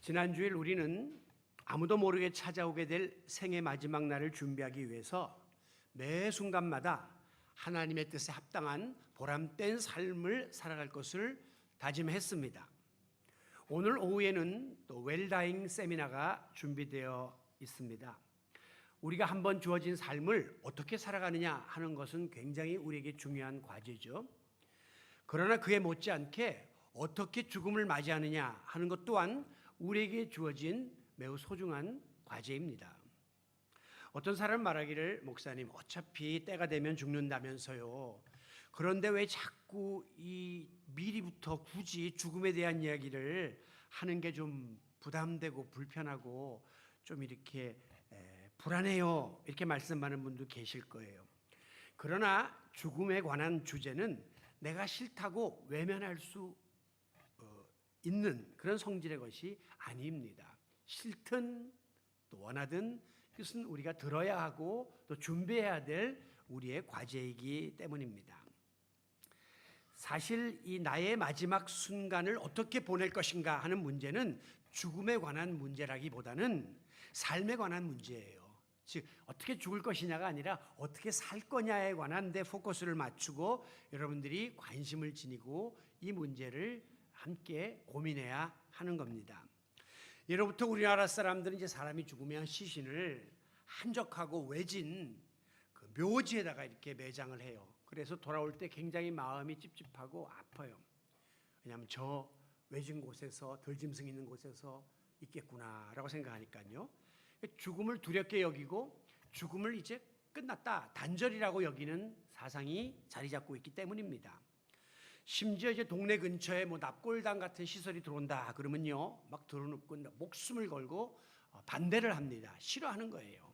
지난 주일 우리는 아무도 모르게 찾아오게 될 생의 마지막 날을 준비하기 위해서 매 순간마다 하나님의 뜻에 합당한 보람된 삶을 살아갈 것을 다짐했습니다. 오늘 오후에는 또 웰다잉 세미나가 준비되어 있습니다. 우리가 한번 주어진 삶을 어떻게 살아가느냐 하는 것은 굉장히 우리에게 중요한 과제죠. 그러나 그에 못지않게 어떻게 죽음을 맞이하느냐 하는 것 또한 우리에게 주어진 매우 소중한 과제입니다. 어떤 사람 말하기를, 목사님 어차피 때가 되면 죽는다면서요. 그런데 왜 자꾸 이 미리부터 굳이 죽음에 대한 이야기를 하는 게 좀 부담되고 불편하고 좀 이렇게 불안해요. 이렇게 말씀하는 분도 계실 거예요. 그러나 죽음에 관한 주제는 내가 싫다고 외면할 수 있는 그런 성질의 것이 아닙니다. 싫든 또 원하든 그것은 우리가 들어야 하고 또 준비해야 될 우리의 과제이기 때문입니다. 사실 이 나의 마지막 순간을 어떻게 보낼 것인가 하는 문제는 죽음에 관한 문제라기보다는 삶에 관한 문제예요. 즉 어떻게 죽을 것이냐가 아니라 어떻게 살 거냐에 관한 데 포커스를 맞추고 여러분들이 관심을 지니고 이 문제를 함께 고민해야 하는 겁니다. 예로부터 우리나라 사람들은 이제 사람이 죽으면 시신을 한적하고 외진 그 묘지에다가 이렇게 매장을 해요. 그래서 돌아올 때 굉장히 마음이 찝찝하고 아파요. 왜냐하면 저 외진 곳에서 덜짐승 있는 곳에서 있겠구나라고 생각하니까요. 죽음을 두렵게 여기고 죽음을 이제 끝났다, 단절이라고 여기는 사상이 자리 잡고 있기 때문입니다. 심지어 이제 동네 근처에 뭐 납골당 같은 시설이 들어온다 그러면요, 막 들어눕고 목숨을 걸고 반대를 합니다. 싫어하는 거예요.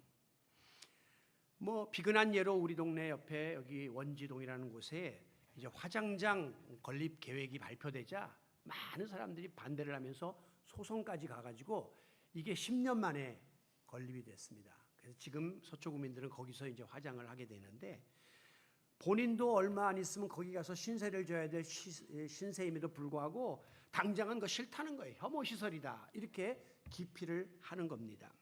뭐 비근한 예로 우리 동네 옆에 여기 원지동이라는 곳에 이제 화장장 건립 계획이 발표되자 많은 사람들이 반대를 하면서 소송까지 가가지고 이게 10년 만에 건립이 됐습니다. 그래서 지금 서초구민들은 거기서 이제 화장을 하게 되는데, 본인도 얼마 안 있으면 거기 가서 신세를 져야 될 신세임에도 불구하고 당장은 그거 싫다는 거예요. 혐오시설이다, 이렇게 기피를 하는 겁니다.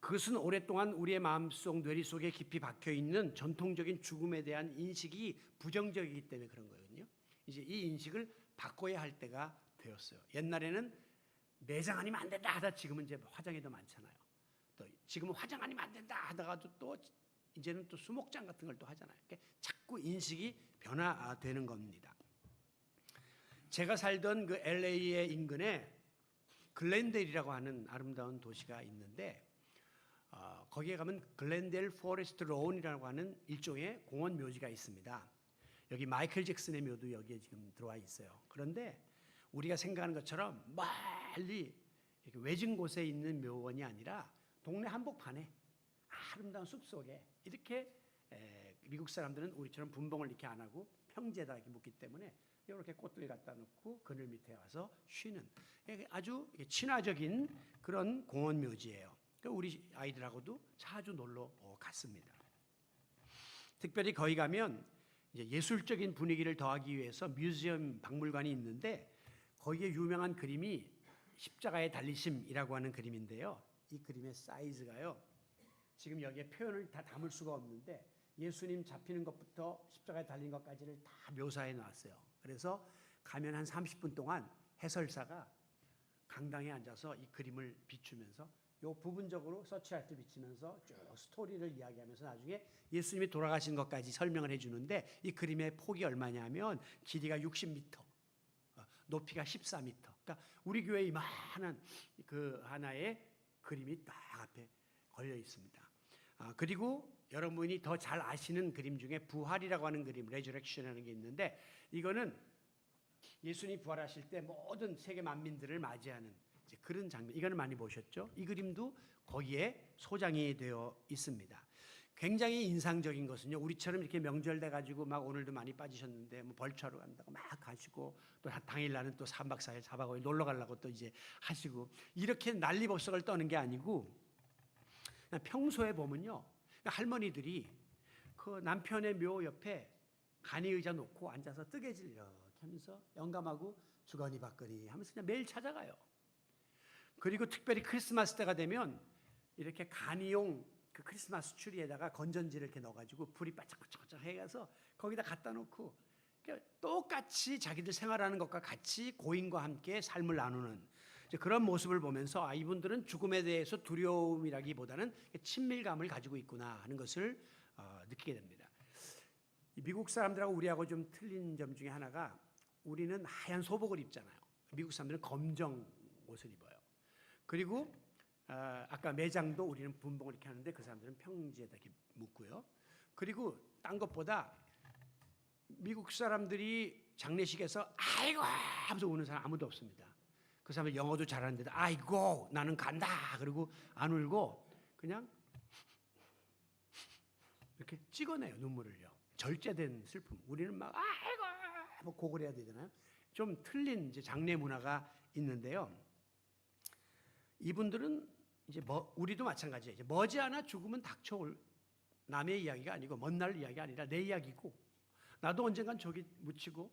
그것은 오랫동안 우리의 마음속 뇌리 속에 깊이 박혀있는 전통적인 죽음에 대한 인식이 부정적이기 때문에 그런 거거든요. 이제 이 인식을 바꿔야 할 때가 되었어요. 옛날에는 매장 아니면 안 된다 하다 지금은 이제 화장이 더 많잖아요. 또 지금은 화장 아니면 안 된다 하다가도 또 이제는 또 수목장 같은 걸 또 하잖아요. 그러니까 자꾸 인식이 변화되는 겁니다. 제가 살던 그 LA의 인근에 글렌델이라고 하는 아름다운 도시가 있는데, 거기에 가면 글렌델 포레스트 론이라고 하는 일종의 공원 묘지가 있습니다. 여기 마이클 잭슨의 묘도 여기에 지금 들어와 있어요. 그런데 우리가 생각하는 것처럼 멀리 이렇게 외진 곳에 있는 묘원이 아니라 동네 한복판에 아름다운 숲속에 이렇게, 미국 사람들은 우리처럼 분봉을 이렇게 안 하고 평지에다 이렇게 묻기 때문에 이렇게 꽃들 갖다 놓고 그늘 밑에 와서 쉬는 아주 친화적인 그런 공원 묘지예요. 우리 아이들하고도 자주 놀러 갔습니다. 특별히 거기 가면 이제 예술적인 분위기를 더하기 위해서 뮤지엄 박물관이 있는데, 거기에 유명한 그림이 십자가의 달리심이라고 하는 그림인데요. 이 그림의 사이즈가요, 지금 여기에 표현을 다 담을 수가 없는데 예수님 잡히는 것부터 십자가에 달린 것까지를 다 묘사해 놨어요. 그래서 가면 한 30분 동안 해설사가 강당에 앉아서 이 그림을 비추면서 요 부분적으로 서치라이트를 비치면서 쭉 스토리를 이야기하면서 나중에 예수님이 돌아가신 것까지 설명을 해주는데, 이 그림의 폭이 얼마냐면 길이가 60m, 높이가 14m. 그러니까 우리 교회 이만한 그 하나의 그림이 딱 앞에 걸려 있습니다. 그리고 여러분이 더 잘 아시는 그림 중에 부활이라고 하는 그림, 레저렉션이라는 게 있는데, 이거는 예수님이 부활하실 때 모든 세계 만민들을 맞이하는 이제 그런 장면, 이거는 많이 보셨죠? 이 그림도 거기에 소장이 되어 있습니다. 굉장히 인상적인 것은요, 우리처럼 이렇게 명절 돼가지고 막 오늘도 많이 빠지셨는데 뭐 벌초하러 간다고 막 가시고, 또 당일날은 또 3박 4일 4박 5일 놀러 가려고 또 이제 하시고, 이렇게 난리법석을 떠는 게 아니고, 그냥 평소에 보면요, 할머니들이 그 남편의 묘 옆에 간이 의자 놓고 앉아서 뜨개질 이렇게 하면서 영감하고 주거니 받거니 하면서 그냥 매일 찾아가요. 그리고 특별히 크리스마스 때가 되면 이렇게 간이용 그 크리스마스 추리에다가 건전지를 이렇게 넣어가지고 불이 반짝반짝 해가서 거기다 갖다 놓고 똑같이 자기들 생활하는 것과 같이 고인과 함께 삶을 나누는 그런 모습을 보면서 이분들은 죽음에 대해서 두려움이라기보다는 친밀감을 가지고 있구나 하는 것을 느끼게 됩니다. 미국 사람들하고 우리하고 좀 틀린 점 중에 하나가 우리는 하얀 소복을 입잖아요. 미국 사람들은 검정 옷을 입어요. 그리고 아까 매장도 우리는 분봉을 이렇게 하는데 그 사람들은 평지에다 이렇게 묶고요. 그리고 딴 것보다 미국 사람들이 장례식에서 아이고 하면서 우는 사람 아무도 없습니다. 그 사람들 영어도 잘하는데도 아이고 나는 간다 그리고 안 울고 그냥 이렇게 찍어내요. 눈물을요. 절제된 슬픔. 우리는 막 아이고 뭐 고글해야 되잖아요. 좀 틀린 이제 장례 문화가 있는데요. 이분들은 이제 우리도 마찬가지예요. 이제 머지않아 죽으면 닥쳐올 남의 이야기가 아니고 먼 날 이야기가 아니라 내 이야기고 나도 언젠간 저기 묻히고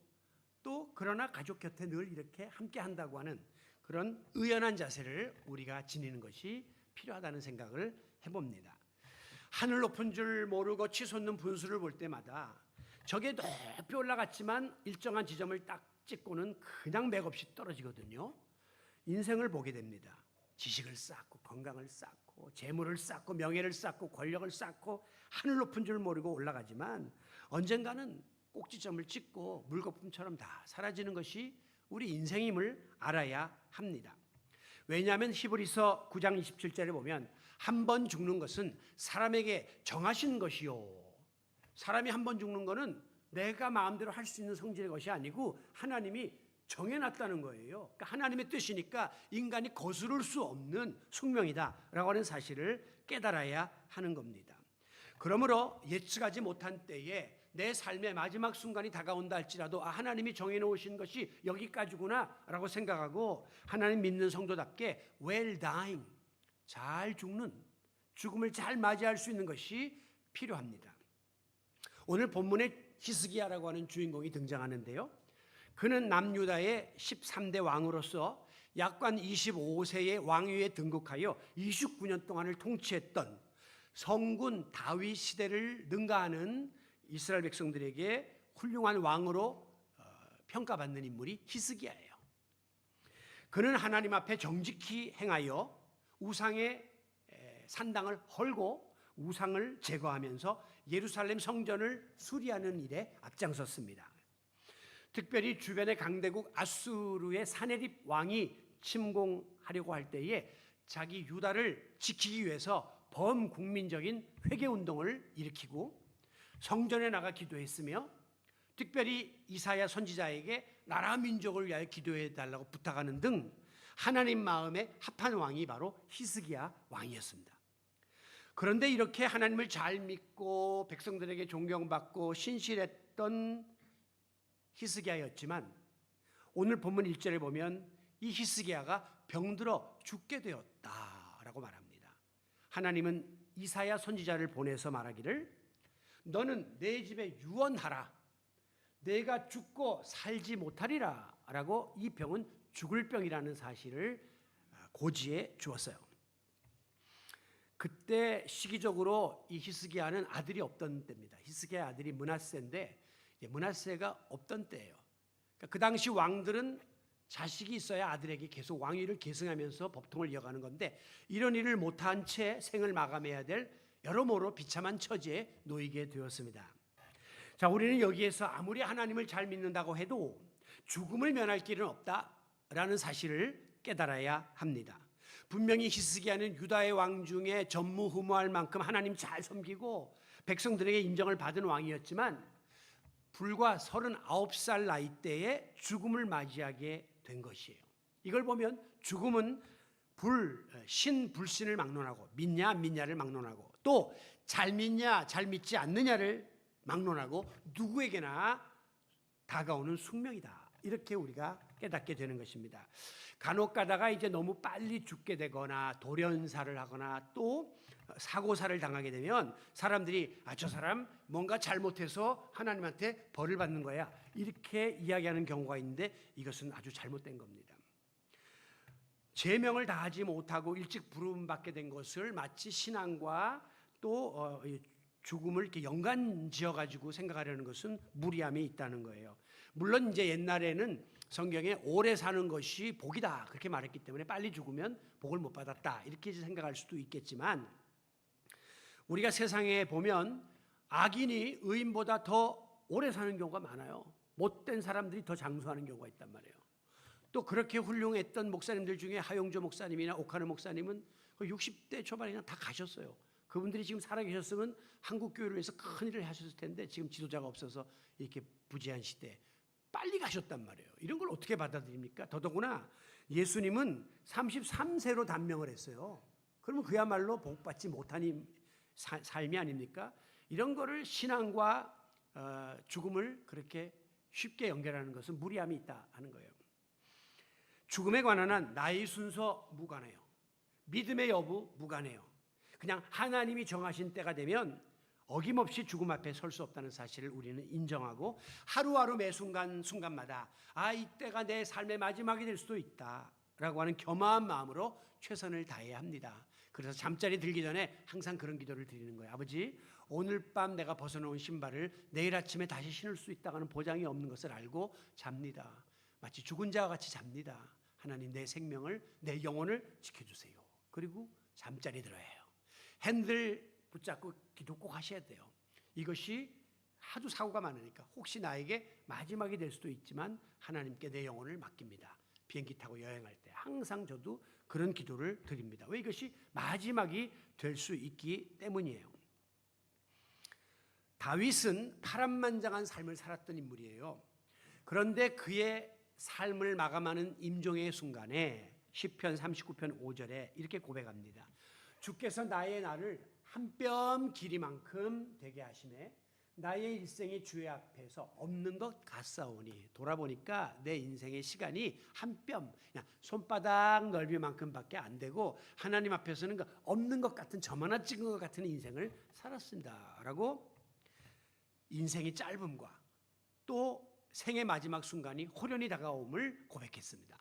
또 그러나 가족 곁에 늘 이렇게 함께 한다고 하는 그런 의연한 자세를 우리가 지니는 것이 필요하다는 생각을 해봅니다. 하늘 높은 줄 모르고 치솟는 분수를 볼 때마다 저게 높이 올라갔지만 일정한 지점을 딱 찍고는 그냥 맥없이 떨어지거든요. 인생을 보게 됩니다. 지식을 쌓고 건강을 쌓고 재물을 쌓고 명예를 쌓고 권력을 쌓고 하늘 높은 줄 모르고 올라가지만 언젠가는 꼭지점을 찍고 물거품처럼 다 사라지는 것이 우리 인생임을 알아야 합니다. 왜냐하면 히브리서 9장 27절에 보면 한 번 죽는 것은 사람에게 정하신 것이요. 사람이 한 번 죽는 것은 내가 마음대로 할 수 있는 성질의 것이 아니고 하나님이 정해놨다는 거예요. 그러니까 하나님의 뜻이니까 인간이 거스를 수 없는 숙명이다라고 하는 사실을 깨달아야 하는 겁니다. 그러므로 예측하지 못한 때에 내 삶의 마지막 순간이 다가온다 할지라도 하나님이 정해놓으신 것이 여기까지구나 라고 생각하고 하나님 믿는 성도답게 well dying, 잘 죽는, 죽음을 잘 맞이할 수 있는 것이 필요합니다. 오늘 본문에 히스기야라고 하는 주인공이 등장하는데요. 그는 남유다의 13대 왕으로서 약관 25세의 왕위에 등극하여 29년 동안을 통치했던 성군 다윗 시대를 능가하는 이스라엘 백성들에게 훌륭한 왕으로 평가받는 인물이 히스기야예요. 그는 하나님 앞에 정직히 행하여 우상의 산당을 헐고 우상을 제거하면서 예루살렘 성전을 수리하는 일에 앞장섰습니다. 특별히 주변의 강대국 아수르의 사네립 왕이 침공하려고 할 때에 자기 유다를 지키기 위해서 범국민적인 회개운동을 일으키고 성전에 나가 기도했으며 특별히 이사야 선지자에게 나라 민족을 위하여 기도해 달라고 부탁하는 등 하나님 마음에 합한 왕이 바로 히스기야 왕이었습니다. 그런데 이렇게 하나님을 잘 믿고 백성들에게 존경받고 신실했던 히스기야였지만 오늘 본문 1절에 보면 이 히스기야가 병들어 죽게 되었다라고 말합니다. 하나님은 이사야 선지자를 보내서 말하기를 너는 내 집에 유언하라. 내가 죽고 살지 못하리라 라고 이 병은 죽을 병이라는 사실을 고지해 주었어요. 그때 시기적으로 이 히스기야는 아들이 없던 때입니다. 히스기야 아들이 므낫세인데 므낫세가 없던 때예요. 그러니까 그 당시 왕들은 자식이 있어야 아들에게 계속 왕위를 계승하면서 법통을 이어가는 건데 이런 일을 못한 채 생을 마감해야 될 여러모로 비참한 처지에 놓이게 되었습니다. 자, 우리는 여기에서 아무리 하나님을 잘 믿는다고 해도 죽음을 면할 길은 없다라는 사실을 깨달아야 합니다. 분명히 히스기야는 유다의 왕 중에 전무후무할 만큼 하나님 잘 섬기고 백성들에게 인정을 받은 왕이었지만 불과 39살 나이 때에 죽음을 맞이하게 된 것이에요. 이걸 보면 죽음은 신불신을 막론하고 믿냐 안 믿냐를 막론하고 또 잘 믿냐 잘 믿지 않느냐를 막론하고 누구에게나 다가오는 숙명이다. 이렇게 우리가 깨닫게 되는 것입니다. 간혹 가다가 이제 너무 빨리 죽게 되거나 돌연사를 하거나 또 사고사를 당하게 되면 사람들이 저 사람 뭔가 잘못해서 하나님한테 벌을 받는 거야. 이렇게 이야기하는 경우가 있는데 이것은 아주 잘못된 겁니다. 제명을 다하지 못하고 일찍 부름받게 된 것을 마치 신앙과 또 죽음을 이렇게 연관지어 가지고 생각하려는 것은 무리함이 있다는 거예요. 물론 이제 옛날에는 성경에 오래 사는 것이 복이다 그렇게 말했기 때문에 빨리 죽으면 복을 못 받았다 이렇게 생각할 수도 있겠지만, 우리가 세상에 보면 악인이 의인보다 더 오래 사는 경우가 많아요. 못된 사람들이 더 장수하는 경우가 있단 말이에요. 또 그렇게 훌륭했던 목사님들 중에 하용조 목사님이나 오카노 목사님은 60대 초반이나 다 가셨어요. 그분들이 지금 살아계셨으면 한국교회를 위해서 큰 일을 하셨을 텐데 지금 지도자가 없어서 이렇게 부재한 시대에 빨리 가셨단 말이에요. 이런 걸 어떻게 받아들입니까? 더더구나 예수님은 33세로 단명을 했어요. 그러면 그야말로 복받지 못한 삶이 아닙니까? 이런 거를 신앙과 죽음을 그렇게 쉽게 연결하는 것은 무리함이 있다 하는 거예요. 죽음에 관한 한 나의 순서 무관해요. 믿음의 여부 무관해요. 그냥 하나님이 정하신 때가 되면 어김없이 죽음 앞에 설 수 없다는 사실을 우리는 인정하고 하루하루 매 순간마다 이때가 내 삶의 마지막이 될 수도 있다라고 하는 겸허한 마음으로 최선을 다해야 합니다. 그래서 잠자리 들기 전에 항상 그런 기도를 드리는 거예요. 아버지, 오늘 밤 내가 벗어놓은 신발을 내일 아침에 다시 신을 수 있다는 보장이 없는 것을 알고 잡니다. 마치 죽은 자와 같이 잡니다. 하나님, 내 생명을, 내 영혼을 지켜주세요. 그리고 잠자리 들어야 해요. 핸들 붙잡고 기도 꼭 하셔야 돼요. 이것이 하도 사고가 많으니까 혹시 나에게 마지막이 될 수도 있지만 하나님께 내 영혼을 맡깁니다. 비행기 타고 여행할 때 항상 저도 그런 기도를 드립니다. 왜? 이것이 마지막이 될 수 있기 때문이에요. 다윗은 파란만장한 삶을 살았던 인물이에요. 그런데 그의 삶을 마감하는 임종의 순간에 시편 39편 5절에 이렇게 고백합니다. 주께서 나의 날을 한 뼘 길이만큼 되게 하시매 나의 일생이 주의 앞에서 없는 것 같사오니. 돌아보니까 내 인생의 시간이 한 뼘, 그냥 손바닥 넓이만큼밖에 안 되고 하나님 앞에서는 없는 것 같은, 점 하나 찍은 것 같은 인생을 살았습니다 라고 인생의 짧음과 또 생의 마지막 순간이 호련히 다가옴을 고백했습니다.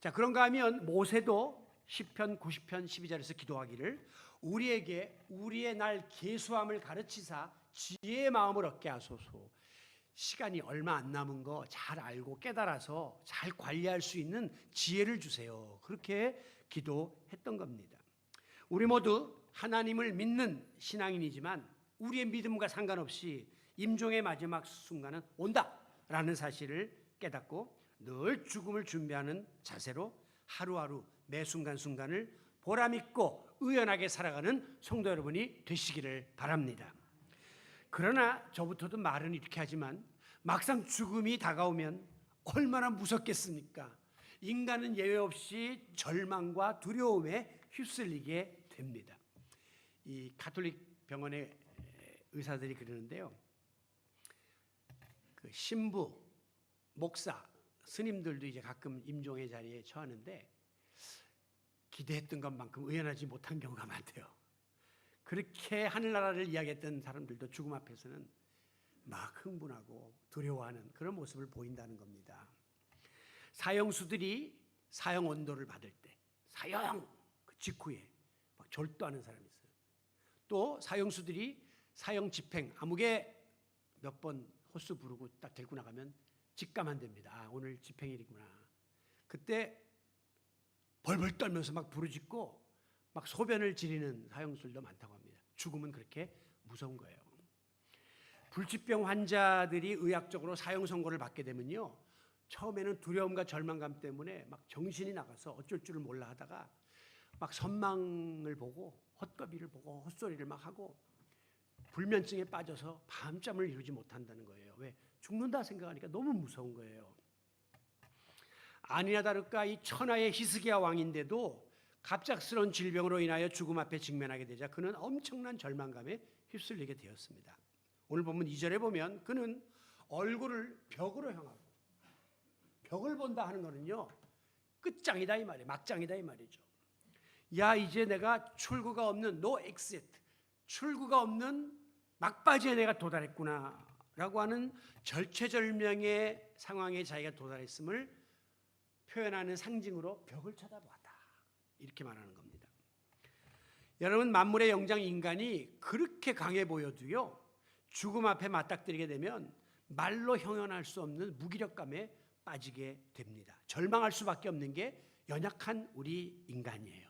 자, 그런가 하면 모세도 시편 90편 12절에서 기도하기를 우리에게 우리의 날 계수함을 가르치사 지혜의 마음을 얻게 하소서. 시간이 얼마 안 남은 거 잘 알고 깨달아서 잘 관리할 수 있는 지혜를 주세요. 그렇게 기도했던 겁니다. 우리 모두 하나님을 믿는 신앙인이지만 우리의 믿음과 상관없이 임종의 마지막 순간은 온다라는 사실을 깨닫고 늘 죽음을 준비하는 자세로 하루하루 매 순간순간을 보람있고 의연하게 살아가는 성도 여러분이 되시기를 바랍니다. 그러나 저부터도 말은 이렇게 하지만 막상 죽음이 다가오면 얼마나 무섭겠습니까? 인간은 예외 없이 절망과 두려움에 휩쓸리게 됩니다. 이 가톨릭 병원의 의사들이 그러는데요. 그 신부, 목사, 스님들도 이제 가끔 임종의 자리에 처하는데 기대했던 것만큼 의연하지 못한 경우가 많대요. 그렇게 하늘나라를 이야기했던 사람들도 죽음 앞에서는 막 흥분하고 두려워하는 그런 모습을 보인다는 겁니다. 사형수들이 사형 온도를 받을 때 사형 그 직후에 막 절도하는 사람이 있어요. 또 사형수들이 사형 집행 암흑에 몇 번 호수 부르고 딱 데리고 나가면 직감한답니다. 오늘 집행일이구나. 그때 벌벌 떨면서 막 부르짖고 막 소변을 지리는 사형수들도 많다고 합니다. 죽음은 그렇게 무서운 거예요. 불치병 환자들이 의학적으로 사형 선고를 받게 되면요, 처음에는 두려움과 절망감 때문에 막 정신이 나가서 어쩔 줄을 몰라 하다가 막 선망을 보고 헛거비를 보고 헛소리를 막 하고 불면증에 빠져서 밤잠을 이루지 못한다는 거예요. 왜? 죽는다 생각하니까 너무 무서운 거예요. 아니나 다를까 이 천하의 히스기야 왕인데도 갑작스러운 질병으로 인하여 죽음 앞에 직면하게 되자 그는 엄청난 절망감에 휩쓸리게 되었습니다. 오늘 보면 2절에 보면 그는 얼굴을 벽으로 향하고, 벽을 본다 하는 거는요 끝장이다 이 말이에요. 막장이다 이 말이죠. 야, 이제 내가 출구가 없는 no exit, 출구가 없는 막바지에 내가 도달했구나 라고 하는 절체절명의 상황에 자기가 도달했음을 표현하는 상징으로 벽을 쳐다보았다. 이렇게 말하는 겁니다. 여러분, 만물의 영장 인간이 그렇게 강해 보여도요, 죽음 앞에 맞닥뜨리게 되면 말로 형용할 수 없는 무기력감에 빠지게 됩니다. 절망할 수밖에 없는 게 연약한 우리 인간이에요.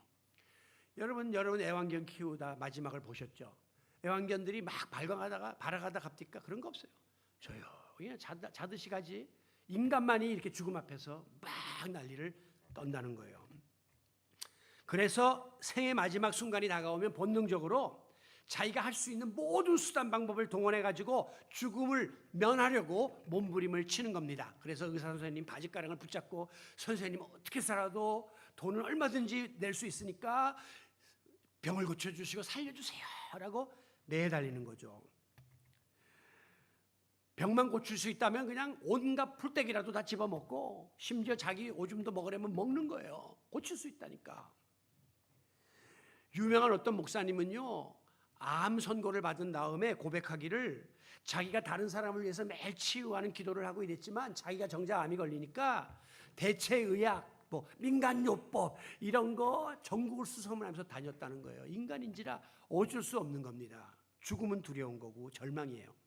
여러분 애완견 키우다 마지막을 보셨죠? 애완견들이 막 발아가다 갑니까? 그런 거 없어요. 조용히 자듯이 가지. 인간만이 이렇게 죽음 앞에서 막 난리를 떤다는 거예요. 그래서 생의 마지막 순간이 다가오면 본능적으로 자기가 할 수 있는 모든 수단 방법을 동원해 가지고 죽음을 면하려고 몸부림을 치는 겁니다. 그래서 의사 선생님 바지가랑을 붙잡고, 선생님 어떻게 살아도 돈은 얼마든지 낼 수 있으니까 병을 고쳐주시고 살려주세요 라고 매달리는 거죠. 병만 고칠 수 있다면 그냥 온갖 풀떼기라도 다 집어먹고, 심지어 자기 오줌도 먹으려면 먹는 거예요. 고칠 수 있다니까. 유명한 어떤 목사님은요, 암 선고를 받은 다음에 고백하기를, 자기가 다른 사람을 위해서 매일 치유하는 기도를 하고 이랬지만 자기가 정작 암이 걸리니까 대체의학, 민간요법 이런 거 전국을 수소문하면서 다녔다는 거예요. 인간인지라 어쩔 수 없는 겁니다. 죽음은 두려운 거고 절망이에요.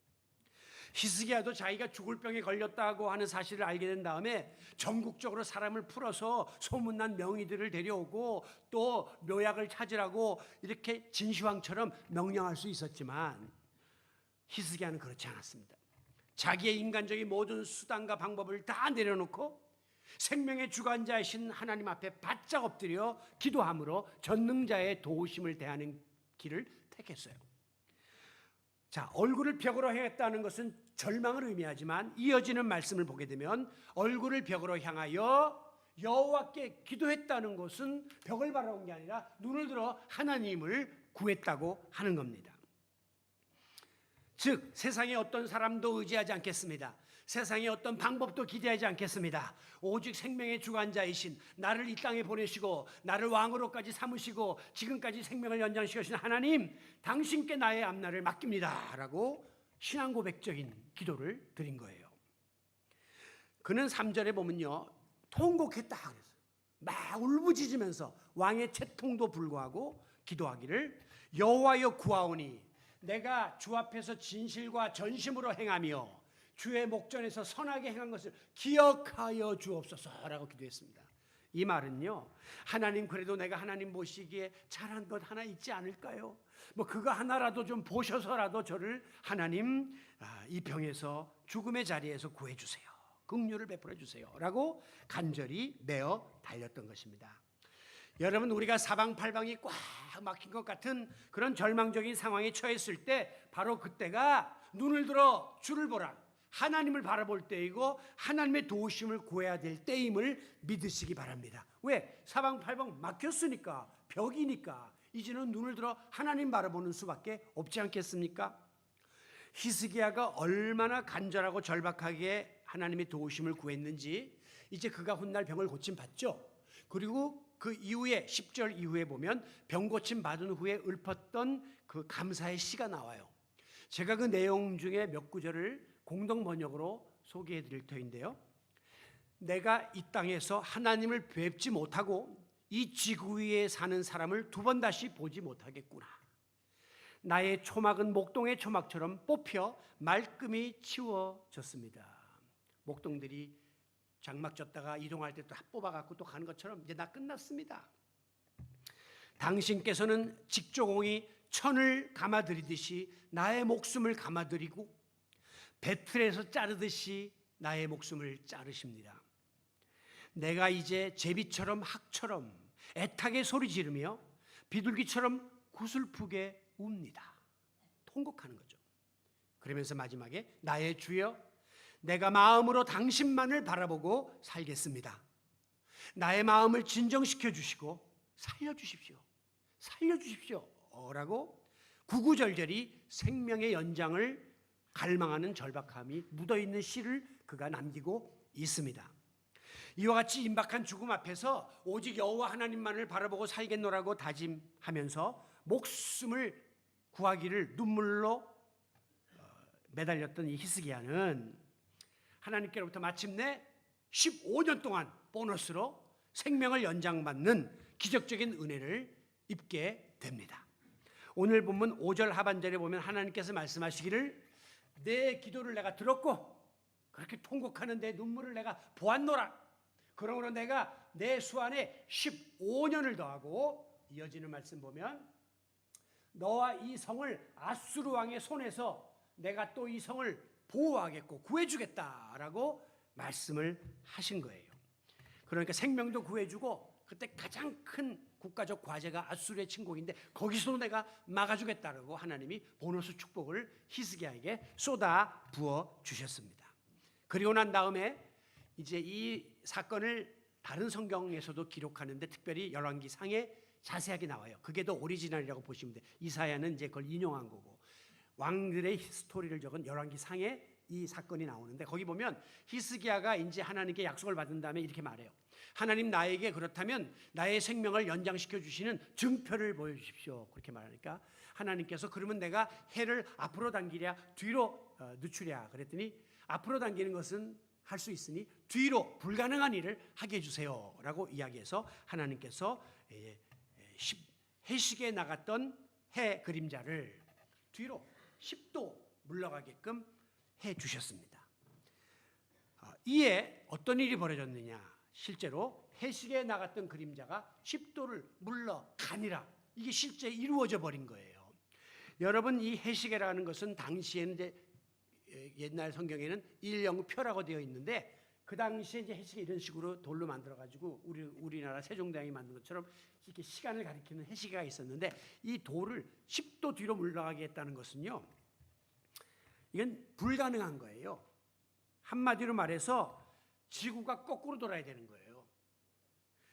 히스기야도 자기가 죽을 병에 걸렸다고 하는 사실을 알게 된 다음에 전국적으로 사람을 풀어서 소문난 명의들을 데려오고 또 묘약을 찾으라고 이렇게 진시황처럼 명령할 수 있었지만, 히스기야는 그렇지 않았습니다. 자기의 인간적인 모든 수단과 방법을 다 내려놓고 생명의 주관자이신 하나님 앞에 바짝 엎드려 기도함으로 전능자의 도우심을 대하는 길을 택했어요. 자, 얼굴을 벽으로 향했다는 것은 절망을 의미하지만, 이어지는 말씀을 보게 되면 얼굴을 벽으로 향하여 여호와께 기도했다는 것은 벽을 바라본 게 아니라 눈을 들어 하나님을 구했다고 하는 겁니다. 즉, 세상의 어떤 사람도 의지하지 않겠습니다. 세상의 어떤 방법도 기대하지 않겠습니다. 오직 생명의 주관자이신, 나를 이 땅에 보내시고 나를 왕으로까지 삼으시고 지금까지 생명을 연장시키신 하나님, 당신께 나의 앞날을 맡깁니다 라고 신앙 고백적인 기도를 드린 거예요. 그는 3절에 보면요, 통곡했다 그랬어요. 막 울부짖으면서 왕의 채통도 불구하고 기도하기를, 여호와여 구하오니 내가 주 앞에서 진실과 전심으로 행하며 주의 목전에서 선하게 행한 것을 기억하여 주옵소서라고 기도했습니다. 이 말은요, 하나님, 그래도 내가 하나님 보시기에 잘한 것 하나 있지 않을까요? 그거 하나라도 좀 보셔서라도 저를 하나님 이 병에서, 죽음의 자리에서 구해주세요, 긍휼을 베풀어 주세요 라고 간절히 메어 달렸던 것입니다. 여러분, 우리가 사방팔방이 꽉 막힌 것 같은 그런 절망적인 상황에 처했을 때, 바로 그때가 눈을 들어 주를 보라, 하나님을 바라볼 때이고 하나님의 도우심을 구해야 될 때임을 믿으시기 바랍니다. 왜? 사방팔방 막혔으니까, 벽이니까 이제는 눈을 들어 하나님 바라보는 수밖에 없지 않겠습니까? 히스기야가 얼마나 간절하고 절박하게 하나님의 도우심을 구했는지 이제 그가 훗날 병을 고침받죠. 그리고 그 이후에 10절 이후에 보면 병 고침 받은 후에 읊었던 그 감사의 시가 나와요. 제가 그 내용 중에 몇 구절을 공동 번역으로 소개해 드릴 터인데요. 내가 이 땅에서 하나님을 뵙지 못하고 이 지구 위에 사는 사람을 두 번 다시 보지 못하겠구나. 나의 초막은 목동의 초막처럼 뽑혀 말끔히 치워졌습니다. 목동들이 장막 졌다가 이동할 때 또 뽑아갖고 또 가는 것처럼 이제 나 끝났습니다. 당신께서는 직조공이 천을 감아들이듯이 나의 목숨을 감아들이고 배틀에서 자르듯이 나의 목숨을 자르십니다. 내가 이제 제비처럼 학처럼 애타게 소리 지르며 비둘기처럼 구슬프게 웁니다. 통곡하는 거죠. 그러면서 마지막에 나의 주여, 내가 마음으로 당신만을 바라보고 살겠습니다. 나의 마음을 진정시켜 주시고 살려주십시오. 살려주십시오 라고 구구절절히 생명의 연장을 갈망하는 절박함이 묻어있는 시를 그가 남기고 있습니다. 이와 같이 임박한 죽음 앞에서 오직 여호와 하나님만을 바라보고 살겠노라고 다짐하면서 목숨을 구하기를 눈물로 매달렸던 이 히스기야는 하나님께로부터 마침내 15년 동안 보너스로 생명을 연장받는 기적적인 은혜를 입게 됩니다. 오늘 본문 5절 하반절에 보면 하나님께서 말씀하시기를 내 기도를 내가 들었고 그렇게 통곡하는 내 눈물을 내가 보았노라. 그러므로 내가 내 수안에 15년을 더하고 이어지는 말씀 보면 너와 이 성을 아수르 왕의 손에서 내가 또 이 성을 보호하겠고 구해주겠다라고 말씀을 하신 거예요. 그러니까 생명도 구해주고 그때 가장 큰 국가적 과제가 아수르의 침공인데 거기서도 내가 막아주겠다라고 하나님이 보너스 축복을 히스기야에게 쏟아 부어 주셨습니다. 그리고 난 다음에 이제 이 사건을 다른 성경에서도 기록하는데 특별히 열왕기 상에 자세하게 나와요. 그게 더 오리지널이라고 보시면 돼요. 이사야는 이제 그걸 인용한 거고 왕들의 스토리를 적은 열왕기 상에 이 사건이 나오는데 거기 보면 히스기야가 이제 하나님께 약속을 받은 다음에 이렇게 말해요. 하나님 나에게 그렇다면 나의 생명을 연장시켜 주시는 증표를 보여주십시오. 그렇게 말하니까 하나님께서 그러면 내가 해를 앞으로 당기랴 뒤로 늦추랴 그랬더니 앞으로 당기는 것은 할 수 있으니 뒤로 불가능한 일을 하게 해주세요 라고 이야기해서 하나님께서 해식에 나갔던 해 그림자를 뒤로 10도 물러가게끔 해 주셨습니다. 이에 어떤 일이 벌어졌느냐, 실제로 해식에 나갔던 그림자가 10도를 물러가니라, 이게 실제 이루어져 버린 거예요. 여러분, 이 해식이라는 것은 당시에는 이제 옛날 성경에는 일영표라고 되어 있는데 그 당시에 이제 해식이 이런 식으로 돌로 만들어 가지고 우리나라 세종대왕이 만든 것처럼 이렇게 시간을 가리키는 해시계가 있었는데 이 돌을 10도 뒤로 물러가게 했다는 것은요, 이건 불가능한 거예요. 한마디로 말해서 지구가 거꾸로 돌아야 되는 거예요.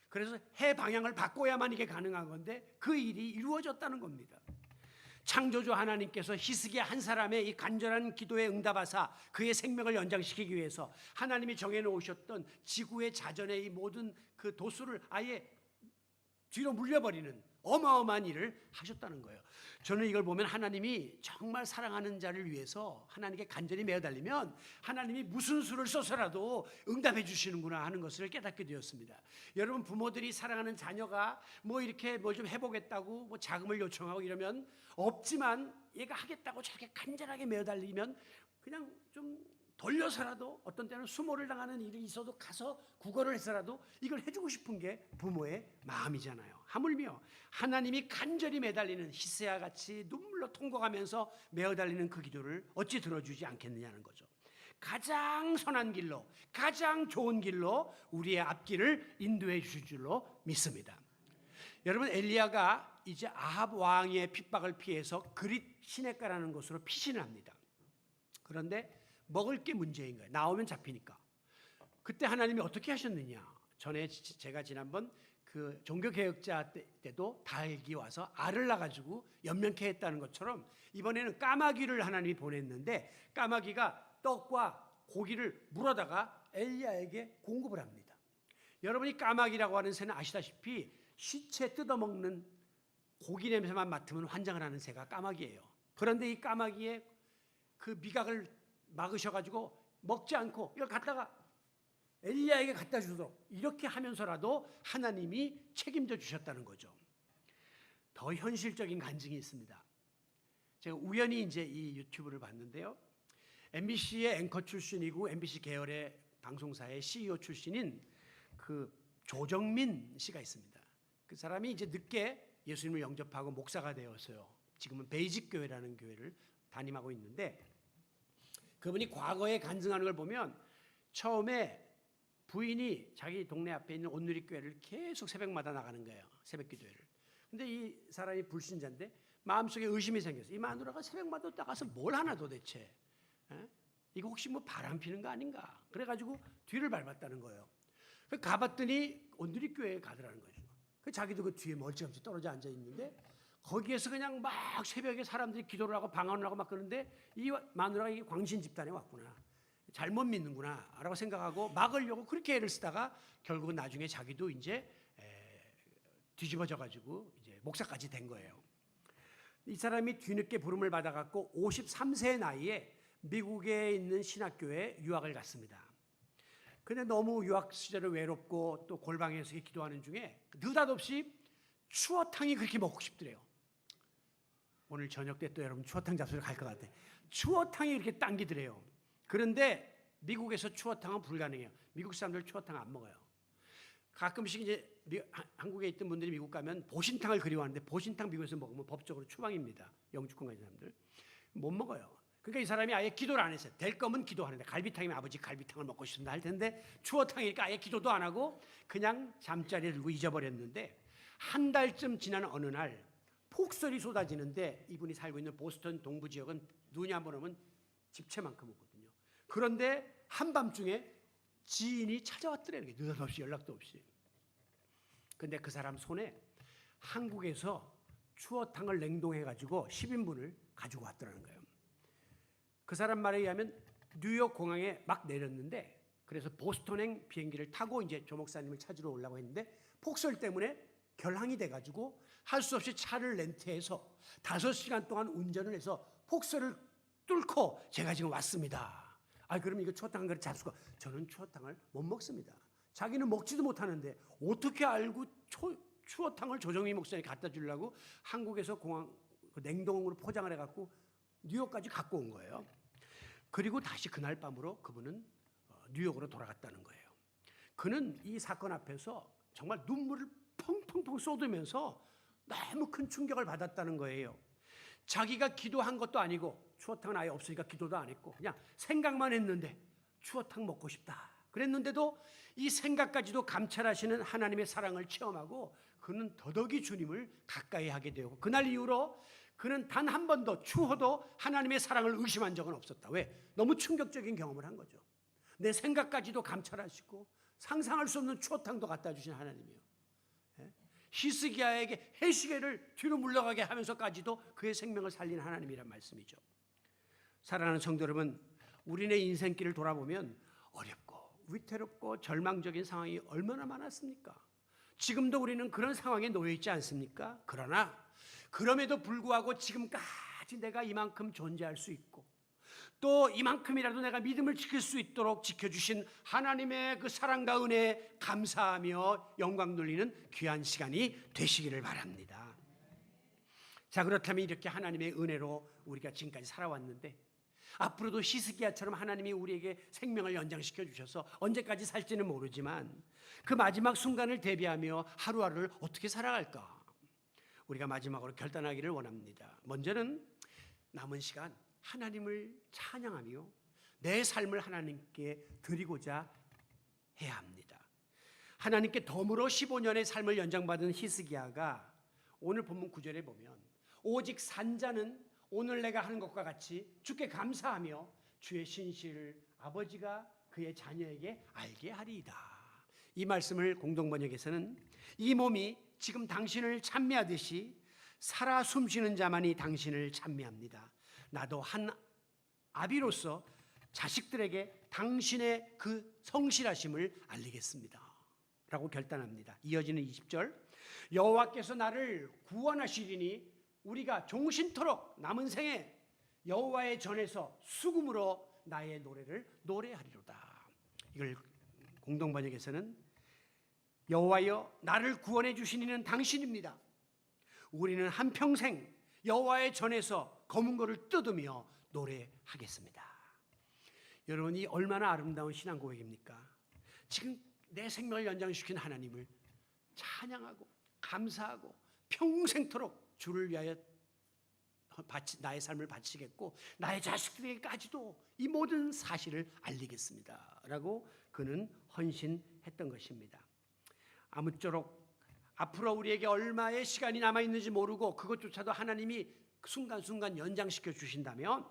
그래서 해 방향을 바꿔야만 이게 가능한 건데 그 일이 이루어졌다는 겁니다. 창조주 하나님께서 히스기야 한 사람의 이 간절한 기도에 응답하사 그의 생명을 연장시키기 위해서 하나님이 정해놓으셨던 지구의 자전의 이 모든 그 도수를 아예 뒤로 물려버리는 어마어마한 일을 하셨다는 거예요. 저는 이걸 보면 하나님이 정말 사랑하는 자를 위해서 하나님께 간절히 매어달리면 하나님이 무슨 수를 써서라도 응답해 주시는구나 하는 것을 깨닫게 되었습니다. 여러분, 부모들이 사랑하는 자녀가 뭐 이렇게 뭐 좀 해보겠다고 뭐 자금을 요청하고 이러면 없지만 얘가 하겠다고 저렇게 간절하게 매어달리면 그냥 좀 돌려서라도 어떤 때는 수모를 당하는 일이 있어도 가서 구걸을 해서라도 이걸 해주고 싶은 게 부모의 마음이잖아요. 하물며 하나님이 간절히 매달리는 히스야 같이 눈물로 통곡하면서 매어달리는 그 기도를 어찌 들어주지 않겠느냐는 거죠. 가장 선한 길로, 가장 좋은 길로 우리의 앞길을 인도해 주실 줄로 믿습니다. 여러분, 엘리야가 이제 아합 왕의 핍박을 피해서 그릿 시냇가라는 곳으로 피신을 합니다. 그런데 먹을 게 문제인 거예요. 나오면 잡히니까. 그때 하나님이 어떻게 하셨느냐? 전에 제가 지난번 그 종교개혁자 때도 닭이 와서 알을 낳아가지고 연명케 했다는 것처럼 이번에는 까마귀를 하나님이 보냈는데 까마귀가 떡과 고기를 물어다가 엘리야에게 공급을 합니다. 여러분이 까마귀라고 하는 새는 아시다시피 시체 뜯어먹는 고기 냄새만 맡으면 환장을 하는 새가 까마귀예요. 그런데 이 까마귀의 그 미각을 막으셔가지고 먹지 않고 이걸 갖다가 엘리야에게 갖다 주도록 이렇게 하면서라도 하나님이 책임져 주셨다는 거죠. 더 현실적인 간증이 있습니다. 제가 우연히 이제 이 유튜브를 봤는데요. MBC의 앵커 출신이고 MBC 계열의 방송사의 CEO 출신인 그 조정민 씨가 있습니다. 그 사람이 이제 늦게 예수님을 영접하고 목사가 되었어요. 지금은 베이직 교회라는 교회를 담임하고 있는데 그분이 과거에 간증하는 걸 보면 처음에 부인이 자기 동네 앞에 있는 온누리교회를 계속 새벽마다 나가는 거예요. 새벽기도회를. 근데 이 사람이 불신자인데 마음속에 의심이 생겼어요. 이 마누라가 새벽마다 나가서 뭘 하나 도대체. 이거 혹시 뭐 바람 피는 거 아닌가. 그래가지고 뒤를 밟았다는 거예요. 가봤더니 온누리교회에 가더라는 거죠. 자기도 그 뒤에 멀찌감치 떨어져 앉아 있는데 거기에서 그냥 막 새벽에 사람들이 기도를 하고 방언을 하고 막 그러는데 이 마누라가 이게 광신 집단에 왔구나, 잘못 믿는구나 라고 생각하고 막으려고 그렇게 애를 쓰다가 결국은 나중에 자기도 이제 뒤집어져 가지고 이제 목사까지 된 거예요. 이 사람이 뒤늦게 부름을 받아갖고 53세의 나이에 미국에 있는 신학교에 유학을 갔습니다. 근데 너무 유학 시절에 외롭고 또 골방에서 기도하는 중에 느닷없이 추어탕이 그렇게 먹고 싶더래요. 오늘 저녁 때 또 여러분 추어탕 잡수러 갈 것 같아. 추어탕이 이렇게 당기더래요. 그런데 미국에서 추어탕은 불가능해요. 미국 사람들 추어탕 안 먹어요. 가끔씩 이제 한국에 있던 분들이 미국 가면 보신탕을 그리워하는데 보신탕 미국에서 먹으면 법적으로 추방입니다. 영주권 가진 사람들 못 먹어요. 그러니까 이 사람이 아예 기도를 안 했어요. 될 거면 기도하는데 갈비탕이면 아버지 갈비탕을 먹고 싶습니다 할 텐데 추어탕이니까 아예 기도도 안 하고 그냥 잠자리에 들고 잊어버렸는데 한 달쯤 지난 어느 날 폭설이 쏟아지는데 이분이 살고 있는 보스턴 동부 지역은 눈이 한번 오면 집채만큼 오거든요. 그런데 한밤중에 지인이 찾아왔더래요. 느닷없이 연락도 없이. 근데 그 사람 손에 한국에서 추어탕을 냉동해가지고 10인분을 가지고 왔더라는 거예요. 그 사람 말에 의하면 뉴욕 공항에 막 내렸는데 그래서 보스턴행 비행기를 타고 이제 조 목사님을 찾으러 오려고 했는데 폭설 때문에 결항이 돼가지고 할 수 없이 차를 렌트해서 5시간 동안 운전을 해서 폭설을 뚫고 제가 지금 왔습니다. 그럼 이거 추어탕 한 그릇 잡수고 저는 추어탕을 못 먹습니다. 자기는 먹지도 못하는데 어떻게 알고 추어탕을 조정희 목사님이 갖다 주려고 한국에서 공항 냉동으로 포장을 해갖고 뉴욕까지 갖고 온 거예요. 그리고 다시 그날 밤으로 그분은 뉴욕으로 돌아갔다는 거예요. 그는 이 사건 앞에서 정말 눈물을 펑펑펑 쏟으면서 너무 큰 충격을 받았다는 거예요. 자기가 기도한 것도 아니고 추어탕은 아예 없으니까 기도도 안 했고 그냥 생각만 했는데 추어탕 먹고 싶다 그랬는데도 이 생각까지도 감찰하시는 하나님의 사랑을 체험하고 그는 더더욱이 주님을 가까이 하게 되고 그날 이후로 그는 단 한 번도 추호도 하나님의 사랑을 의심한 적은 없었다. 왜? 너무 충격적인 경험을 한 거죠. 내 생각까지도 감찰하시고 상상할 수 없는 추어탕도 갖다 주신 하나님이요. 히스기야에게 해시계를 뒤로 물러가게 하면서까지도 그의 생명을 살린 하나님이란 말씀이죠. 사랑하는 성도 여러분, 우리네 인생길을 돌아보면 어렵고 위태롭고 절망적인 상황이 얼마나 많았습니까? 지금도 우리는 그런 상황에 놓여 있지 않습니까? 그러나 그럼에도 불구하고 지금까지 내가 이만큼 존재할 수 있고 또 이만큼이라도 내가 믿음을 지킬 수 있도록 지켜주신 하나님의 그 사랑과 은혜에 감사하며 영광 돌리는 귀한 시간이 되시기를 바랍니다. 자, 그렇다면 이렇게 하나님의 은혜로 우리가 지금까지 살아왔는데 앞으로도 히스기야처럼 하나님이 우리에게 생명을 연장시켜 주셔서 언제까지 살지는 모르지만 그 마지막 순간을 대비하며 하루하루를 어떻게 살아갈까? 우리가 마지막으로 결단하기를 원합니다. 먼저는 남은 시간 하나님을 찬양하며 내 삶을 하나님께 드리고자 해야 합니다. 하나님께 덤으로 15년의 삶을 연장받은 히스기야가 오늘 본문 9절에 보면 오직 산자는 오늘 내가 하는 것과 같이 주께 감사하며 주의 신실을 아버지가 그의 자녀에게 알게 하리이다. 이 말씀을 공동번역에서는 이 몸이 지금 당신을 찬미하듯이 살아 숨쉬는 자만이 당신을 찬미합니다. 나도 한 아비로서 자식들에게 당신의 그 성실하심을 알리겠습니다 라고 결단합니다. 이어지는 20절 여호와께서 나를 구원하시리니 우리가 종신토록 남은 생에 여호와의 전에서 수금으로 나의 노래를 노래하리로다. 이걸 공동번역에서는 여호와여 나를 구원해 주신 이는 당신입니다. 우리는 한평생 여호와의 전에서 검은 고를 뜯으며 노래하겠습니다. 여러분, 이 얼마나 아름다운 신앙 고백입니까? 지금 내 생명을 연장시킨 하나님을 찬양하고 감사하고 평생토록 주를 위하여 나의 삶을 바치겠고 나의 자식들에게까지도 이 모든 사실을 알리겠습니다 라고 그는 헌신했던 것입니다. 아무쪼록 앞으로 우리에게 얼마의 시간이 남아있는지 모르고 그것조차도 하나님이 순간순간 연장시켜 주신다면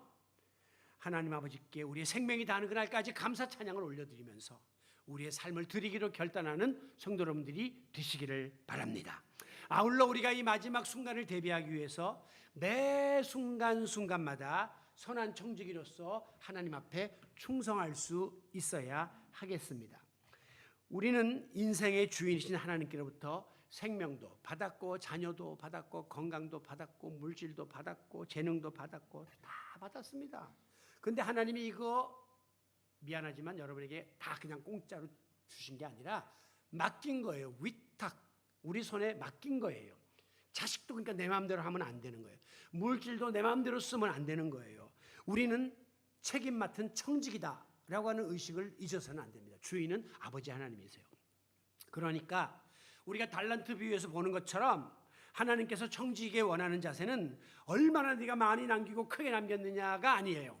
하나님 아버지께 우리의 생명이 다하는 그날까지 감사 찬양을 올려드리면서 우리의 삶을 드리기로 결단하는 성도 여러분들이 되시기를 바랍니다. 아울러 우리가 이 마지막 순간을 대비하기 위해서 매 순간순간마다 선한 청지기로서 하나님 앞에 충성할 수 있어야 하겠습니다. 우리는 인생의 주인이신 하나님께로부터 생명도 받았고 자녀도 받았고 건강도 받았고 물질도 받았고 재능도 받았고 다 받았습니다. 그런데 하나님이 이거 미안하지만 여러분에게 다 그냥 공짜로 주신 게 아니라 맡긴 거예요. 위탁, 우리 손에 맡긴 거예요. 자식도 그러니까 내 마음대로 하면 안 되는 거예요. 물질도 내 마음대로 쓰면 안 되는 거예요. 우리는 책임 맡은 청직이다라고 하는 의식을 잊어서는 안 됩니다. 주인은 아버지 하나님이세요. 그러니까 우리가 달란트 비유에서 보는 것처럼 하나님께서 청지기에 원하는 자세는 얼마나 네가 많이 남기고 크게 남겼느냐가 아니에요.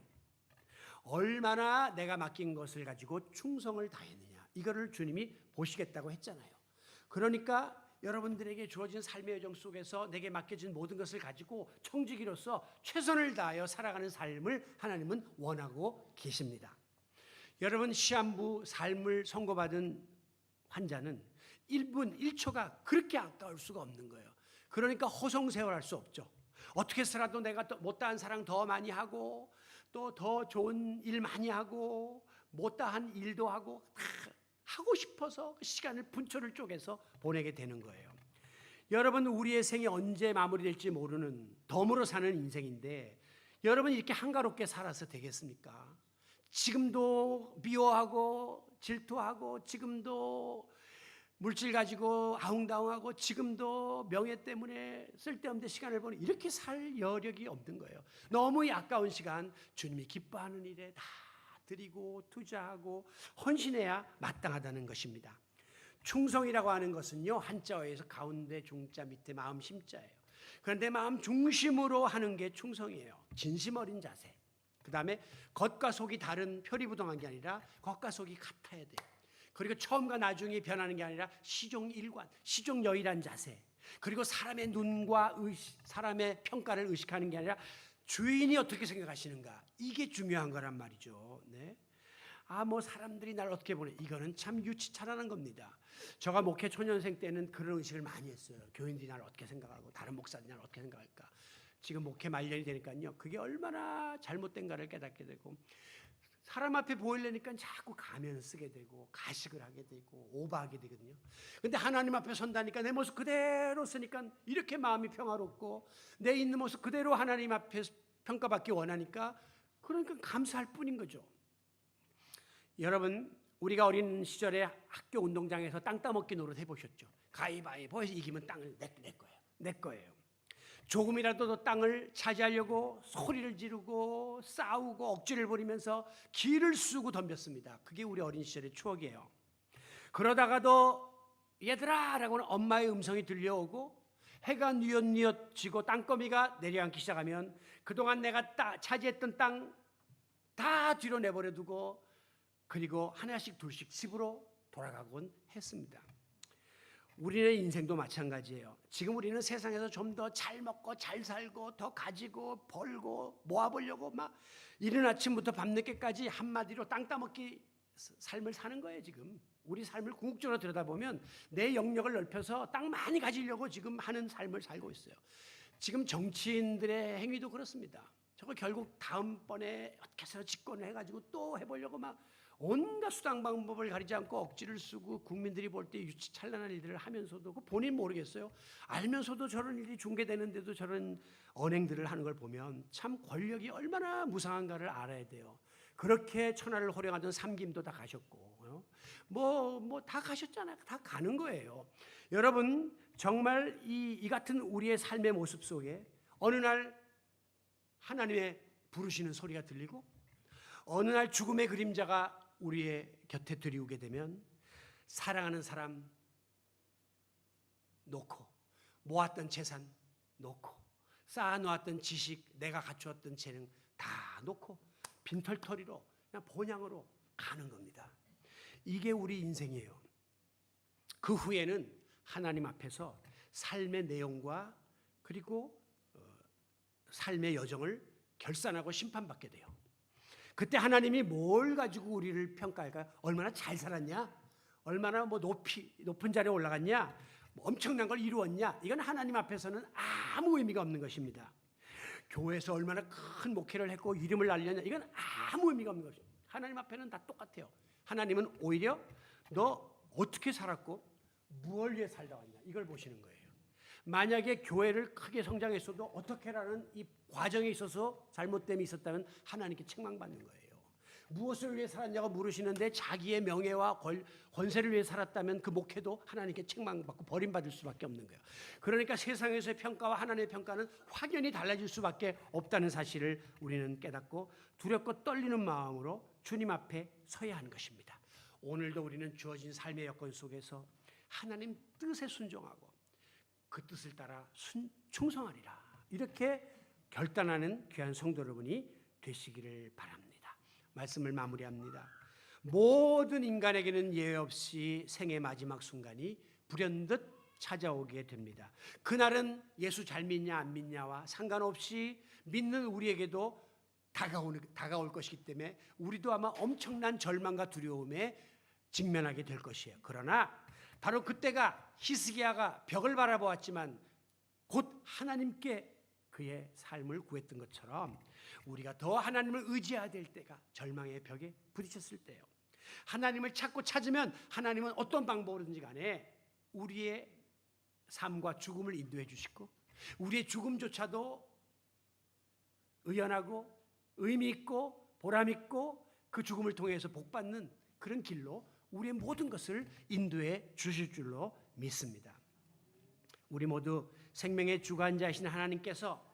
얼마나 내가 맡긴 것을 가지고 충성을 다했느냐, 이거를 주님이 보시겠다고 했잖아요. 그러니까 여러분들에게 주어진 삶의 여정 속에서 내게 맡겨진 모든 것을 가지고 청지기로서 최선을 다하여 살아가는 삶을 하나님은 원하고 계십니다. 여러분, 시한부 삶을 선고받은 환자는 1분 1초가 그렇게 아까울 수가 없는 거예요. 그러니까 허송세월할 수 없죠. 어떻게 해서라도 내가 또 못다한 사랑 더 많이 하고 또 더 좋은 일 많이 하고 못다한 일도 하고 다 하고 싶어서 그 시간을 분초를 쪼개서 보내게 되는 거예요. 여러분, 우리의 생이 언제 마무리될지 모르는 덤으로 사는 인생인데 여러분 이렇게 한가롭게 살아서 되겠습니까? 지금도 미워하고 질투하고 지금도 물질 가지고 아웅다웅하고 지금도 명예 때문에 쓸데없는 시간을 보내 이렇게 살 여력이 없는 거예요. 너무 아까운 시간 주님이 기뻐하는 일에 다 드리고 투자하고 헌신해야 마땅하다는 것입니다. 충성이라고 하는 것은요, 한자어에서 가운데 중자 밑에 마음 심자예요. 그런데 마음 중심으로 하는 게 충성이에요. 진심 어린 자세. 그 다음에 겉과 속이 다른 표리부동한 게 아니라 겉과 속이 같아야 돼요. 그리고 처음과 나중에 변하는 게 아니라 시종일관, 시종여일한 자세. 그리고 사람의 눈과 사람의 평가를 의식하는 게 아니라 주인이 어떻게 생각하시는가, 이게 중요한 거란 말이죠. 네. 뭐 사람들이 날 어떻게 보내, 이거는 참 유치찬란한 겁니다. 제가 목회 초년생 때는 그런 의식을 많이 했어요. 교인들이 날 어떻게 생각하고 다른 목사들이 날 어떻게 생각할까. 지금 목회 말년이 되니까요, 그게 얼마나 잘못된가를 깨닫게 되고, 사람 앞에 보이려니까 자꾸 가면을 쓰게 되고 가식을 하게 되고 오버하게 되거든요. 근데 하나님 앞에 선다니까 내 모습 그대로 쓰니까 이렇게 마음이 평화롭고, 내 있는 모습 그대로 하나님 앞에 평가받기 원하니까, 그러니까 감사할 뿐인 거죠. 여러분, 우리가 어린 시절에 학교 운동장에서 땅 따먹기 노릇 해보셨죠? 가위바위보에서 이기면 땅을 내 거예요. 조금이라도 더 땅을 차지하려고 소리를 지르고 싸우고 억지를 부리면서 기를 쓰고 덤볐습니다. 그게 우리 어린 시절의 추억이에요. 그러다가도 얘들아 라고는 엄마의 음성이 들려오고 해가 뉘엿뉘엿 지고 땅거미가 내려앉기 시작하면 그동안 내가 차지했던 땅 다 뒤로 내버려 두고 그리고 하나씩 둘씩 집으로 돌아가곤 했습니다. 우리의 인생도 마찬가지예요. 지금 우리는 세상에서 좀 더 잘 먹고 잘 살고 더 가지고 벌고 모아보려고 막 이른 아침부터 밤늦게까지 한마디로 땅 따먹기 삶을 사는 거예요. 지금 우리 삶을 궁극적으로 들여다보면 내 영역을 넓혀서 땅 많이 가지려고 지금 하는 삶을 살고 있어요. 지금 정치인들의 행위도 그렇습니다. 저거 결국 다음번에 어떻게 해서 집권을 해가지고 또 해보려고 막 온갖 수단 방법을 가리지 않고 억지를 쓰고 국민들이 볼 때 유치찬란한 일들을 하면서도 그 본인 모르겠어요. 알면서도 저런 일이 중계되는데도 저런 언행들을 하는 걸 보면 참 권력이 얼마나 무상한가를 알아야 돼요. 그렇게 천하를 호령하던 삼김도 다 가셨고 뭐 다 가셨잖아요. 다 가는 거예요. 여러분, 정말 이 같은 우리의 삶의 모습 속에 어느 날 하나님의 부르시는 소리가 들리고 어느 날 죽음의 그림자가 우리의 곁에 들이오게 되면 사랑하는 사람 놓고 모았던 재산 놓고 쌓아놓았던 지식, 내가 갖추었던 재능 다 놓고 빈털터리로 그냥 본향으로 가는 겁니다. 이게 우리 인생이에요. 그 후에는 하나님 앞에서 삶의 내용과 그리고 삶의 여정을 결산하고 심판받게 돼요. 그때 하나님이 뭘 가지고 우리를 평가할까요? 얼마나 잘 살았냐? 얼마나 높은 자리에 올라갔냐? 엄청난 걸 이루었냐? 이건 하나님 앞에서는 아무 의미가 없는 것입니다. 교회에서 얼마나 큰 목회를 했고 이름을 알렸냐? 이건 아무 의미가 없는 것입니다. 하나님 앞에는 다 똑같아요. 하나님은 오히려 너 어떻게 살았고 무엇을 위해 살다 왔냐? 이걸 보시는 거예요. 만약에 교회를 크게 성장했어도 어떻게라는 이 과정에 있어서 잘못됨이 있었다면 하나님께 책망받는 거예요. 무엇을 위해 살았냐고 물으시는데 자기의 명예와 권세를 위해 살았다면 그 목회도 하나님께 책망받고 버림받을 수밖에 없는 거예요. 그러니까 세상에서의 평가와 하나님의 평가는 확연히 달라질 수밖에 없다는 사실을 우리는 깨닫고 두렵고 떨리는 마음으로 주님 앞에 서야 하는 것입니다. 오늘도 우리는 주어진 삶의 여건 속에서 하나님 뜻에 순종하고 그 뜻을 따라 충성하리라, 이렇게 결단하는 귀한 성도 여러분이 되시기를 바랍니다. 말씀을 마무리합니다. 모든 인간에게는 예외 없이 생의 마지막 순간이 불현듯 찾아오게 됩니다. 그날은 예수 잘 믿냐 안 믿냐와 상관없이 믿는 우리에게도 다가올 것이기 때문에 우리도 아마 엄청난 절망과 두려움에 직면하게 될 것이에요. 그러나 바로 그때가 히스기야가 벽을 바라보았지만 곧 하나님께 그의 삶을 구했던 것처럼 우리가 더 하나님을 의지해야 될 때가 절망의 벽에 부딪혔을 때예요. 하나님을 찾으면 하나님은 어떤 방법으로든지 간에 우리의 삶과 죽음을 인도해 주시고 우리의 죽음조차도 의연하고 의미 있고 보람 있고 그 죽음을 통해서 복받는 그런 길로 우리의 모든 것을 인도해 주실 줄로 믿습니다. 우리 모두 생명의 주관자이신 하나님께서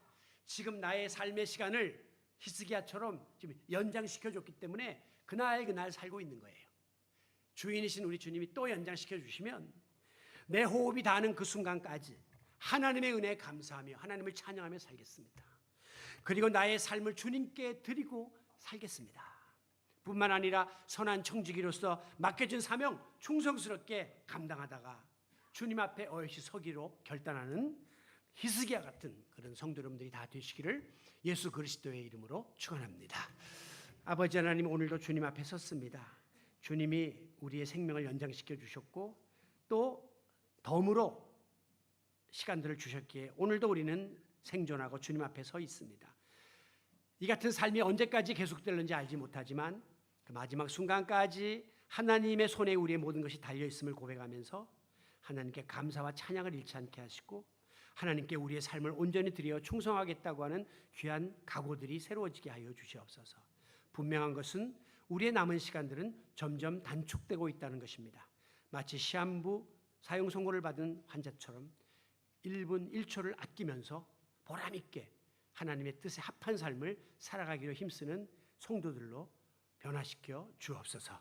지금 나의 삶의 시간을 히스기야처럼 지금 연장시켜 줬기 때문에 그날 살고 있는 거예요. 주인이신 우리 주님이 또 연장시켜 주시면 내 호흡이 닿는 그 순간까지 하나님의 은혜에 감사하며 하나님을 찬양하며 살겠습니다. 그리고 나의 삶을 주님께 드리고 살겠습니다. 뿐만 아니라 선한 청지기로서 맡겨진 사명 충성스럽게 감당하다가 주님 앞에 어여시 서기로 결단하는 히스기야 같은 그런 성도 여러분들이 다 되시기를 예수 그리스도의 이름으로 축원합니다. 아버지 하나님, 오늘도 주님 앞에 섰습니다. 주님이 우리의 생명을 연장시켜 주셨고 또 덤으로 시간들을 주셨기에 오늘도 우리는 생존하고 주님 앞에 서 있습니다. 이 같은 삶이 언제까지 계속될는지 알지 못하지만 그 마지막 순간까지 하나님의 손에 우리의 모든 것이 달려있음을 고백하면서 하나님께 감사와 찬양을 잃지 않게 하시고 하나님께 우리의 삶을 온전히 드려 충성하겠다고 하는 귀한 각오들이 새로워지게 하여 주시옵소서. 분명한 것은 우리의 남은 시간들은 점점 단축되고 있다는 것입니다. 마치 시한부 사형 선고를 받은 환자처럼 1분 1초를 아끼면서 보람있게 하나님의 뜻에 합한 삶을 살아가기로 힘쓰는 성도들로 변화시켜 주옵소서.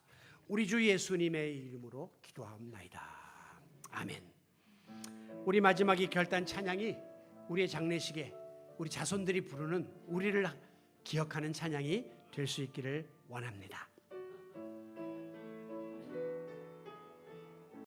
우리 주 예수님의 이름으로 기도하옵나이다. 아멘. 우리 마지막 이 결단 찬양이 우리의 장례식에 우리 자손들이 부르는 우리를 기억하는 찬양이 될 수 있기를 원합니다.